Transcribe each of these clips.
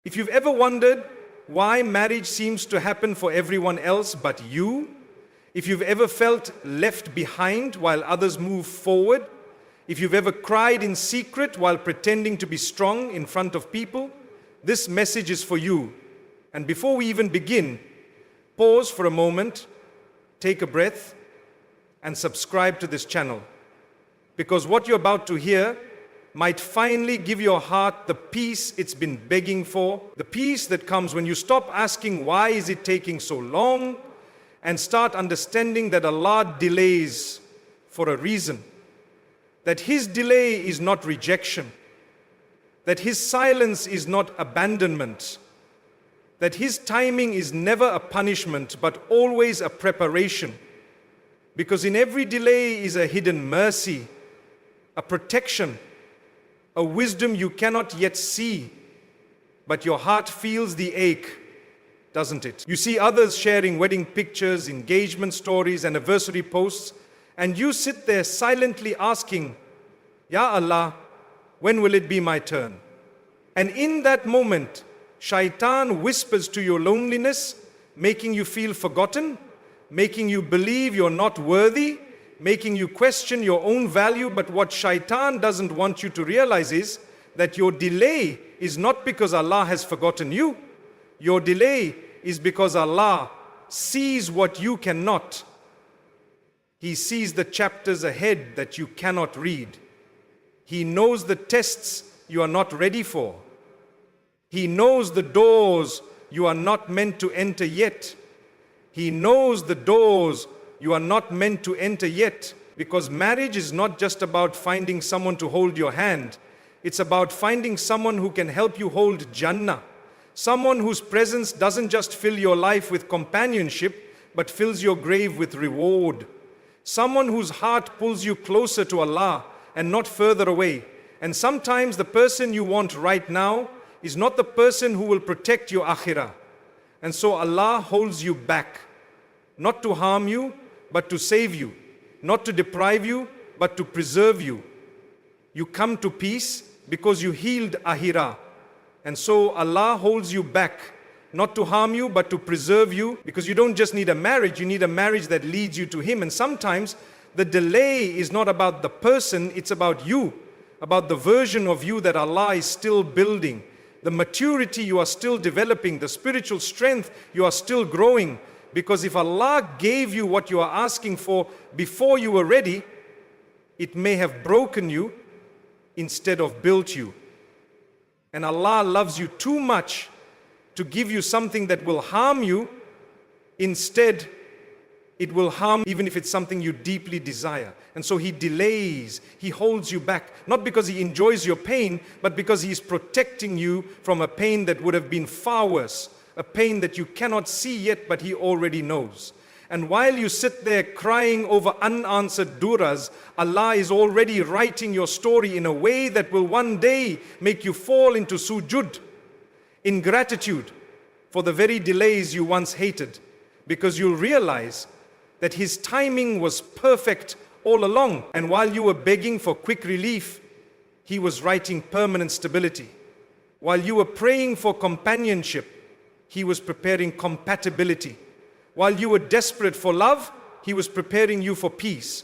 If you've ever wondered why marriage seems to happen for everyone else but you, if you've ever felt left behind while others move forward, if you've ever cried in secret while pretending to be strong in front of people, this message is for you. And before we even begin, pause for a moment, take a breath, and subscribe to this channel. Because what you're about to hear might finally give your heart the peace it's been begging for, the peace that comes when you stop asking why is it taking so long and start understanding that Allah delays for a reason, that His delay is not rejection, that His silence is not abandonment, that His timing is never a punishment but always a preparation, because in every delay is a hidden mercy, a protection, a wisdom you cannot yet see, but your heart feels the ache, doesn't it? You see others sharing wedding pictures, engagement stories, anniversary posts, and you sit there silently asking, Ya Allah, when will it be my turn? And in that moment, Shaitan whispers to your loneliness, making you feel forgotten, making you believe you're not worthy, making you question your own value. But what Shaitan doesn't want you to realize is that your delay is not because Allah has forgotten you. Your delay is because Allah sees what you cannot. He sees the chapters ahead that you cannot read. He knows the tests you are not ready for. He knows the doors you are not meant to enter yet. He knows the doors you are not meant to enter yet, because marriage is not just about finding someone to hold your hand. It's about finding someone who can help you hold Jannah. Someone whose presence doesn't just fill your life with companionship, but fills your grave with reward. Someone whose heart pulls you closer to Allah and not further away. And sometimes the person you want right now is not the person who will protect your akhirah. And so Allah holds you back, not to harm you, but to save you, not to deprive you, but to preserve you. You come to peace because you healed ahirah. And so Allah holds you back, not to harm you, but to preserve you, because you don't just need a marriage, you need a marriage that leads you to Him. And sometimes the delay is not about the person, it's about you, about the version of you that Allah is still building, the maturity you are still developing, the spiritual strength you are still growing. Because if Allah gave you what you are asking for before you were ready, it may have broken you instead of built you. And Allah loves you too much to give you something that will harm you. Instead, it will harm even if it's something you deeply desire. And so He delays, He holds you back, not because He enjoys your pain, but because He is protecting you from a pain that would have been far worse. A pain that you cannot see yet, but He already knows. And while you sit there crying over unanswered duras, Allah is already writing your story in a way that will one day make you fall into sujud, in gratitude for the very delays you once hated, because you'll realize that His timing was perfect all along. And while you were begging for quick relief, He was writing permanent stability. While you were praying for companionship, He was preparing compatibility. While you were desperate for love, He was preparing you for peace.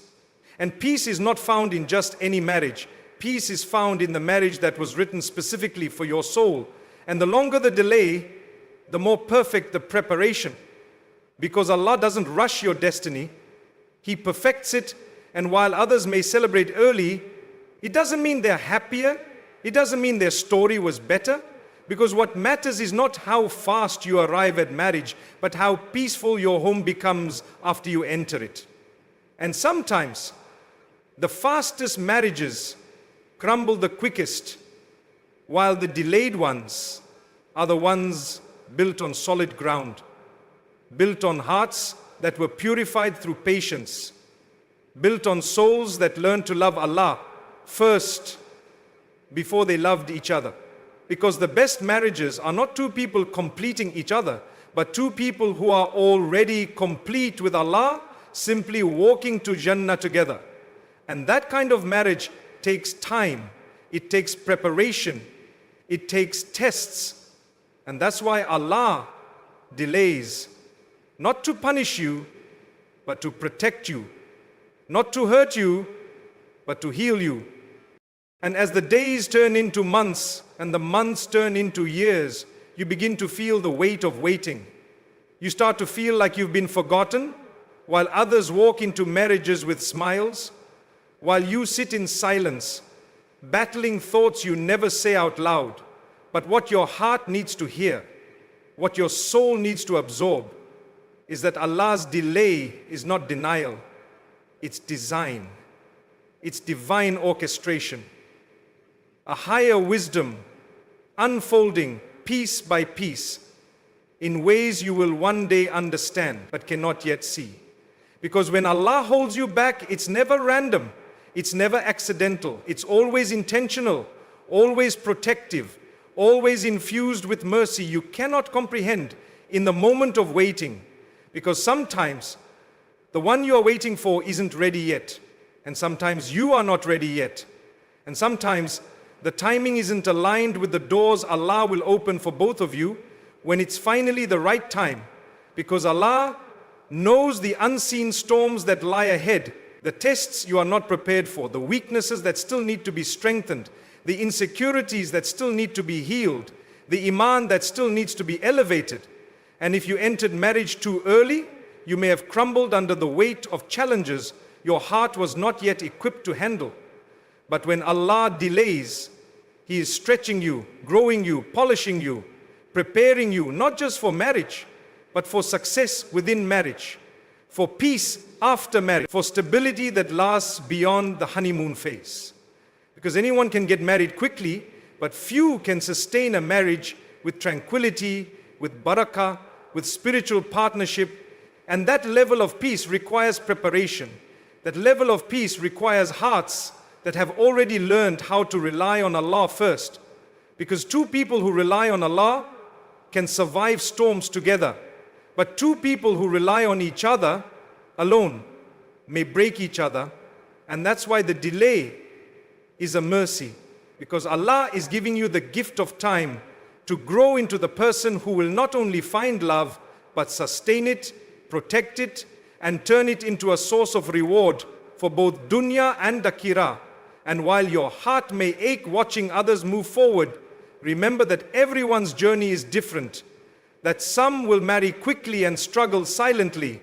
And peace is not found in just any marriage. Peace is found in the marriage that was written specifically for your soul. And the longer the delay, the more perfect the preparation. Because Allah doesn't rush your destiny, He perfects it. And while others may celebrate early, it doesn't mean they're happier. It doesn't mean their story was better. Because what matters is not how fast you arrive at marriage, but how peaceful your home becomes after you enter it. And sometimes, the fastest marriages crumble the quickest, while the delayed ones are the ones built on solid ground, built on hearts that were purified through patience, built on souls that learned to love Allah first before they loved each other. Because the best marriages are not two people completing each other, but two people who are already complete with Allah, simply walking to Jannah together. And that kind of marriage takes time, it takes preparation, it takes tests, And that's why Allah delays, not to punish you, but to protect you, not to hurt you, but to heal you. And as the days turn into months and the months turn into years, you begin to feel the weight of waiting. You start to feel like you've been forgotten, while others walk into marriages with smiles, while you sit in silence, battling thoughts you never say out loud, but what your heart needs to hear, what your soul needs to absorb, is that Allah's delay is not denial, it's design, it's divine orchestration, a higher wisdom unfolding piece by piece in ways you will one day understand but cannot yet see. Because when Allah holds you back, it's never random, it's never accidental, it's always intentional, always protective, always infused with mercy you cannot comprehend in the moment of waiting. Because sometimes the one you are waiting for isn't ready yet, and sometimes you are not ready yet, and sometimes the timing isn't aligned with the doors Allah will open for both of you when it's finally the right time, because Allah knows the unseen storms that lie ahead, the tests you are not prepared for, the weaknesses that still need to be strengthened, the insecurities that still need to be healed, the iman that still needs to be elevated. And if you entered marriage too early, you may have crumbled under the weight of challenges your heart was not yet equipped to handle. But when Allah delays, He is stretching you, growing you, polishing you, preparing you, not just for marriage, but for success within marriage, for peace after marriage, for stability that lasts beyond the honeymoon phase. Because anyone can get married quickly, but few can sustain a marriage with tranquility, with barakah, with spiritual partnership. And that level of peace requires preparation. That level of peace requires hearts that have already learned how to rely on Allah first. Because two people who rely on Allah can survive storms together. But two people who rely on each other alone may break each other. And that's why the delay is a mercy. Because Allah is giving you the gift of time to grow into the person who will not only find love, but sustain it, protect it, and turn it into a source of reward for both dunya and akhirah. And while your heart may ache watching others move forward, remember that everyone's journey is different. That some will marry quickly and struggle silently,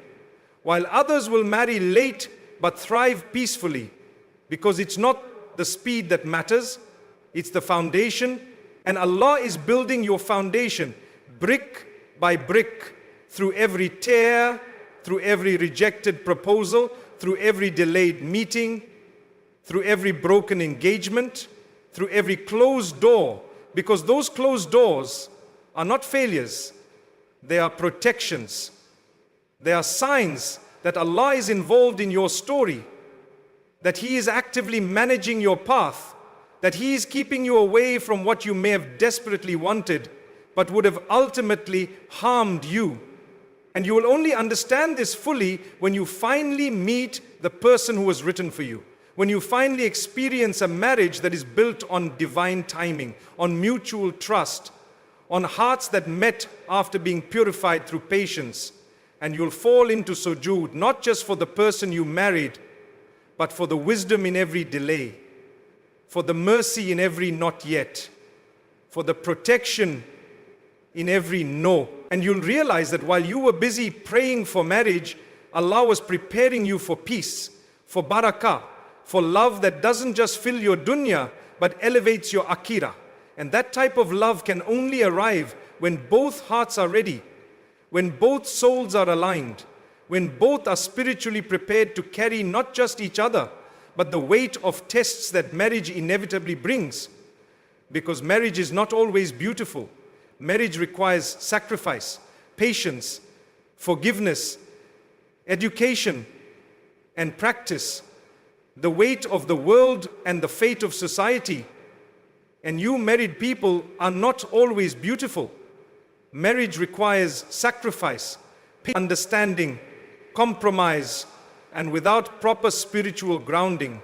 while others will marry late but thrive peacefully. Because it's not the speed that matters, it's the foundation. And Allah is building your foundation brick by brick, through every tear, through every rejected proposal, through every delayed meeting, through every broken engagement, through every closed door. Because those closed doors are not failures, they are protections. They are signs that Allah is involved in your story, that He is actively managing your path, that He is keeping you away from what you may have desperately wanted, but would have ultimately harmed you. And you will only understand this fully when you finally meet the person who was written for you. When you finally experience a marriage that is built on divine timing, on mutual trust, on hearts that met after being purified through patience. And you'll fall into sujood, not just for the person you married, but for the wisdom in every delay, for the mercy in every not yet, for the protection in every no. And you'll realize that while you were busy praying for marriage, Allah was preparing you for peace, for barakah, for love that doesn't just fill your dunya, but elevates your akhirah. And that type of love can only arrive when both hearts are ready, when both souls are aligned, when both are spiritually prepared to carry not just each other, but the weight of tests that marriage inevitably brings. Because marriage is not always beautiful. Marriage requires sacrifice, patience, forgiveness, education, and practice. The weight of the world and the fate of society. And you married people are not always beautiful. Marriage requires sacrifice, understanding, compromise, and without proper spiritual grounding,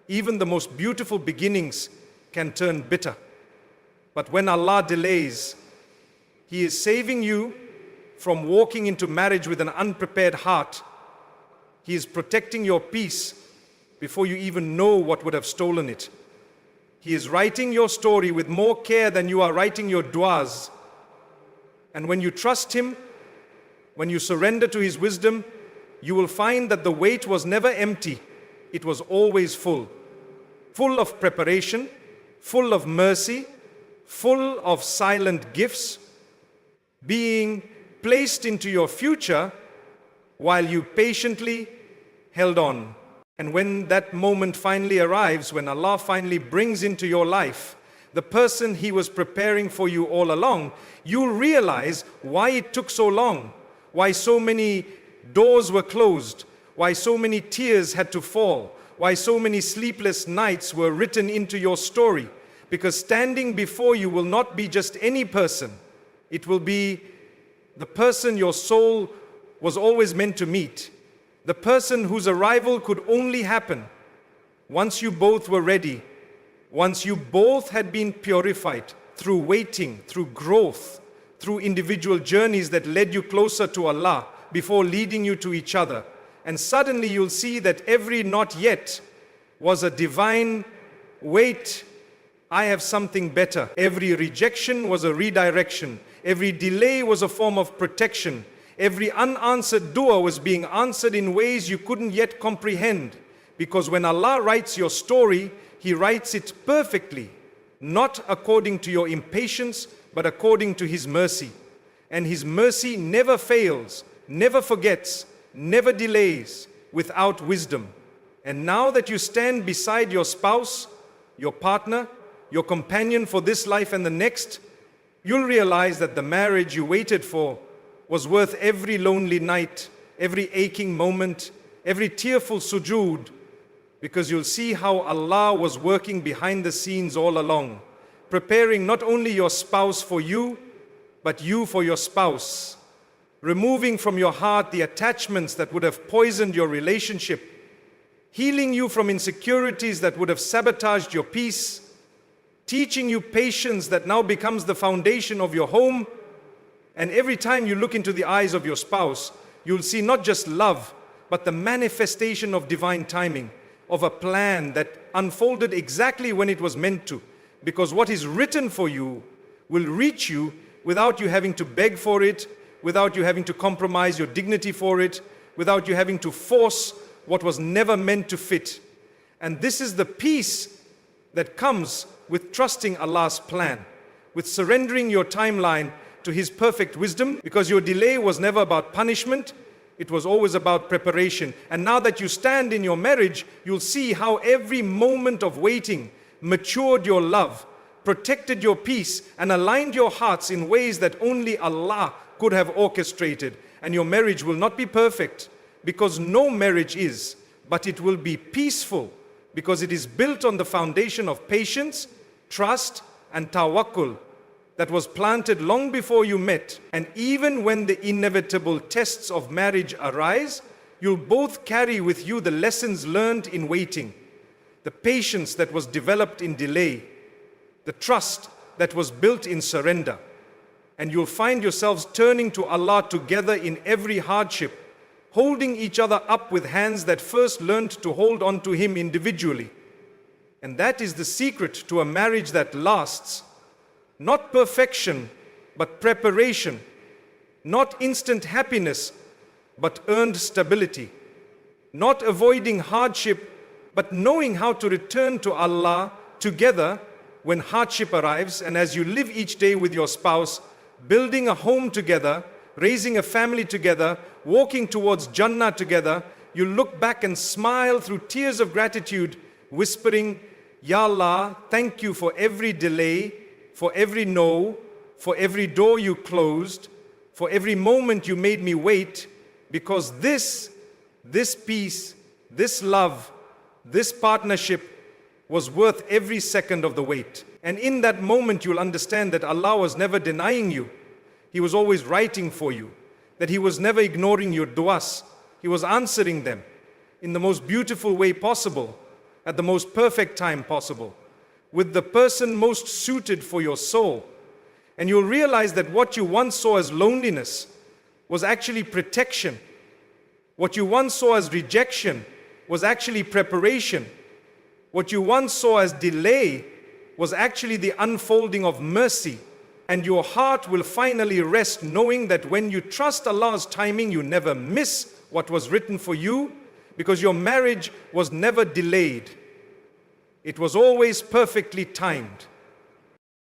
even the most beautiful beginnings can turn bitter. But when Allah delays, He is saving you from walking into marriage with an unprepared heart. He is protecting your peace before you even know what would have stolen it. He is writing your story with more care than you are writing your du'as. And when you trust Him, when you surrender to His wisdom, you will find that the weight was never empty. It was always full. Full of preparation, full of mercy, full of silent gifts, being placed into your future while you patiently held on. And when that moment finally arrives, when Allah finally brings into your life the person He was preparing for you all along, you'll realize why it took so long, why so many doors were closed, why so many tears had to fall, why so many sleepless nights were written into your story. Because standing before you will not be just any person. It will be the person your soul was always meant to meet. The person whose arrival could only happen once you both were ready, once you both had been purified through waiting, through growth, through individual journeys that led you closer to Allah before leading you to each other. And suddenly you'll see that every not yet was a divine wait. I have something better. Every rejection was a redirection. Every delay was a form of protection. Every unanswered dua was being answered in ways you couldn't yet comprehend. Because when Allah writes your story, He writes it perfectly, not according to your impatience, but according to His mercy. And His mercy never fails, never forgets, never delays without wisdom. And now that you stand beside your spouse, your partner, your companion for this life and the next, you'll realize that the marriage you waited for was worth every lonely night, every aching moment, every tearful sujood, because you'll see how Allah was working behind the scenes all along, preparing not only your spouse for you, but you for your spouse, removing from your heart the attachments that would have poisoned your relationship, healing you from insecurities that would have sabotaged your peace, teaching you patience that now becomes the foundation of your home. And every time you look into the eyes of your spouse, you'll see not just love, but the manifestation of divine timing, of a plan that unfolded exactly when it was meant to. Because what is written for you will reach you without you having to beg for it, without you having to compromise your dignity for it, without you having to force what was never meant to fit. And this is the peace that comes with trusting Allah's plan, with surrendering your timeline to His perfect wisdom, because your delay was never about punishment, it was always about preparation. And now that you stand in your marriage, you'll see how every moment of waiting matured your love, protected your peace, and aligned your hearts in ways that only Allah could have orchestrated. And your marriage will not be perfect, because no marriage is, but it will be peaceful, because it is built on the foundation of patience, trust, and tawakkul that was planted long before you met. And even when the inevitable tests of marriage arise, you'll both carry with you the lessons learned in waiting, the patience that was developed in delay, the trust that was built in surrender. And you'll find yourselves turning to Allah together in every hardship, holding each other up with hands that first learned to hold on to Him individually. And that is the secret to a marriage that lasts. Not perfection, but preparation. Not instant happiness, but earned stability. Not avoiding hardship, but knowing how to return to Allah together when hardship arrives. And as you live each day with your spouse, building a home together, raising a family together, walking towards Jannah together, you look back and smile through tears of gratitude, whispering, Ya Allah, thank you for every delay, for every no, for every door you closed, for every moment you made me wait, because this peace, this love, this partnership was worth every second of the wait. And in that moment you'll understand that Allah was never denying you. He was always writing for you, that He was never ignoring your du'as. He was answering them in the most beautiful way possible, at the most perfect time possible, with the person most suited for your soul. And you'll realize that what you once saw as loneliness was actually protection. What you once saw as rejection was actually preparation. What you once saw as delay was actually the unfolding of mercy. And your heart will finally rest knowing that when you trust Allah's timing, you never miss what was written for you, because your marriage was never delayed. It was always perfectly timed.